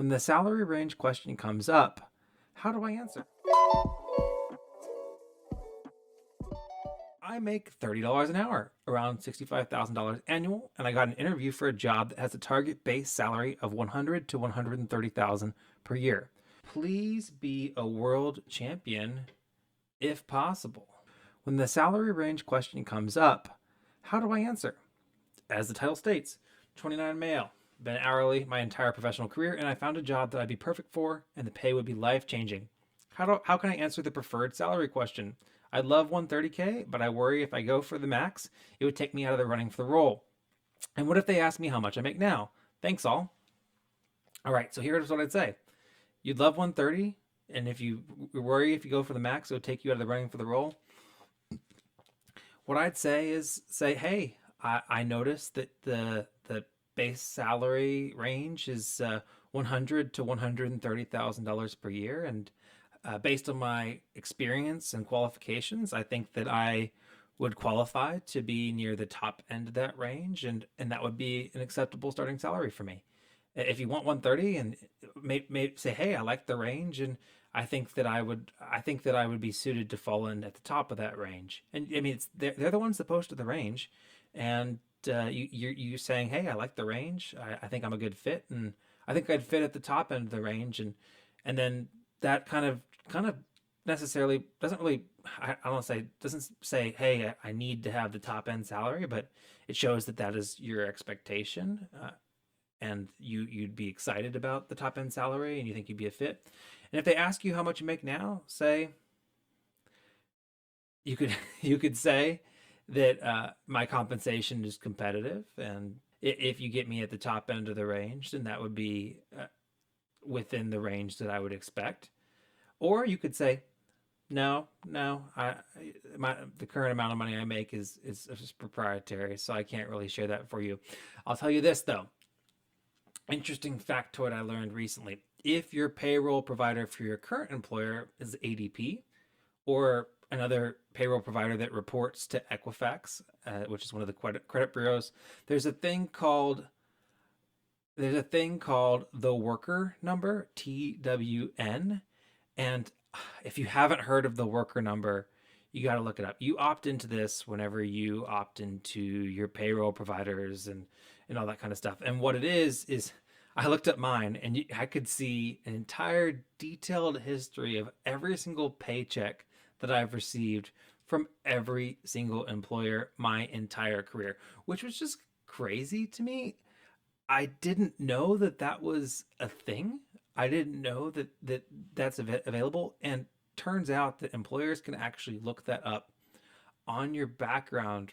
When the salary range question comes up, how do I answer? I make $30 an hour, around $65,000 annual, and I got an interview for a job that has a target base salary of 100 to 130,000 per year. Please be a world champion if possible. When the salary range question comes up, how do I answer? As the title states, 29 male, been hourly my entire professional career, and I found a job that I'd be perfect for, and the pay would be life changing. How can I answer the preferred salary question? I'd love 130K, but I worry if I go for the max, it would take me out of the running for the role. And what if they ask me how much I make now? Thanks all. All right, so here's what I'd say. You'd love 130, and if you worry if you go for the max, it would take you out of the running for the role. What I'd say is hey, I noticed that the base salary range is 100 to $130,000 per year, and based on my experience and qualifications, I think that I would qualify to be near the top end of that range, and that would be an acceptable starting salary for me. If you want 130 and may say, hey, I like the range, and I think that I would be suited to fall in at the top of that range. And I mean, they're the ones that posted the range, and you saying, hey, I like the range. I think I'm a good fit, and I think I'd fit at the top end of the range, and then that kind of necessarily doesn't really I don't say doesn't say, hey, I need to have the top end salary, but it shows that that is your expectation, and you'd be excited about the top end salary, and you think you'd be a fit. And if they ask you how much you make now, say you could you could say that my compensation is competitive, and if you get me at the top end of the range, then that would be within the range that I would expect. Or you could say, no, no, the current amount of money I make is just proprietary, so I can't really share that for you. I'll tell you this though. Interesting factoid I learned recently. If your payroll provider for your current employer is ADP or another payroll provider that reports to Equifax, which is one of the credit bureaus, there's a thing called the worker number, TWN. And if you haven't heard of the worker number, you got to look it up. You opt into this whenever you opt into your payroll providers and all that kind of stuff. And what it is I looked up mine, and I could see an entire detailed history of every single paycheck that I've received from every single employer my entire career, which was just crazy to me. I didn't know that that was a thing. I didn't know that's available. And turns out that employers can actually look that up on your background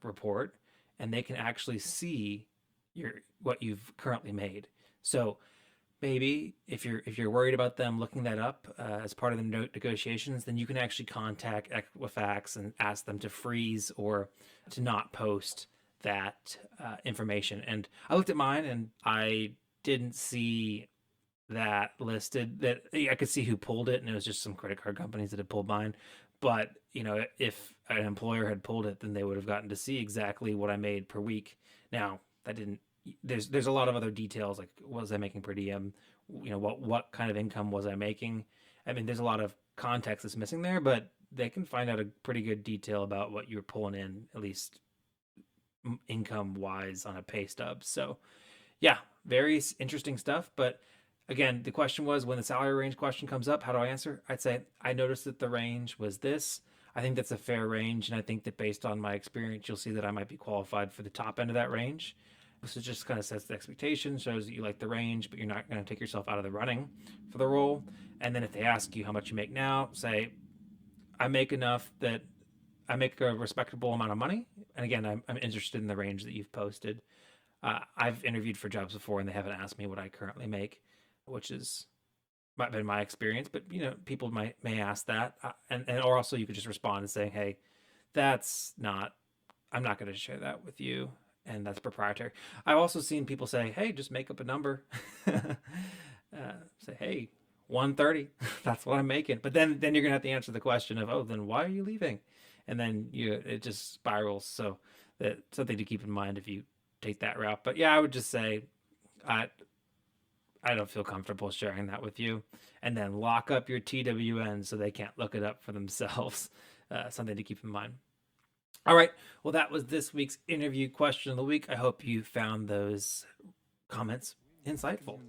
report, and they can actually see your what you've currently made. So maybe if you're worried about them looking that up as part of the negotiations, then you can actually contact Equifax and ask them to freeze or to not post that information. And I looked at mine, and I didn't see that listed. That I could see who pulled it, and it was just some credit card companies that had pulled mine. But if an employer had pulled it, then they would have gotten to see exactly what I made per week. Now that didn't. There's a lot of other details, like was I making per diem? What kind of income was I making? I mean, there's a lot of context that's missing there, but they can find out a pretty good detail about what you're pulling in, at least income wise, on a pay stub. So yeah, very interesting stuff. But again, the question was, when the salary range question comes up, how do I answer? I'd say I noticed that the range was this. I think that's a fair range, and I think that based on my experience, you'll see that I might be qualified for the top end of that range. So it just kind of sets the expectation, shows that you like the range, but you're not going to take yourself out of the running for the role. And then if they ask you how much you make now, say I make enough that I make a respectable amount of money. And again, I'm interested in the range that you've posted. I've interviewed for jobs before, and they haven't asked me what I currently make, which is might have been my experience. But people may ask that, and or also you could just respond and saying, "Hey, that's not. I'm not going to share that with you, and that's proprietary." I've also seen people say, "Hey, just make up a number." Say, "Hey, 130. That's what I'm making." But then you're gonna have to answer the question of, "Oh, then why are you leaving?" And then it just spirals. So that's something to keep in mind if you take that route. But yeah, I would just say, I I don't feel comfortable sharing that with you. And then lock up your TWN so they can't look it up for themselves. Something to keep in mind. All right. Well, that was this week's interview question of the week. I hope you found those comments insightful.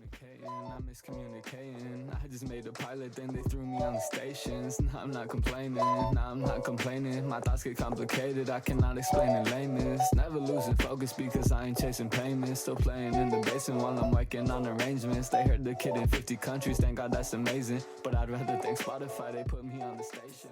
I'm miscommunicating. I just made a pilot, then they threw me on the stations. Now I'm not complaining, My thoughts get complicated, I cannot explain in lameness. Never losing focus because I ain't chasing payments. Still playing in the basement while I'm working on arrangements. They heard the kid in 50 countries, thank God that's amazing. But I'd rather thank Spotify, they put me on the station.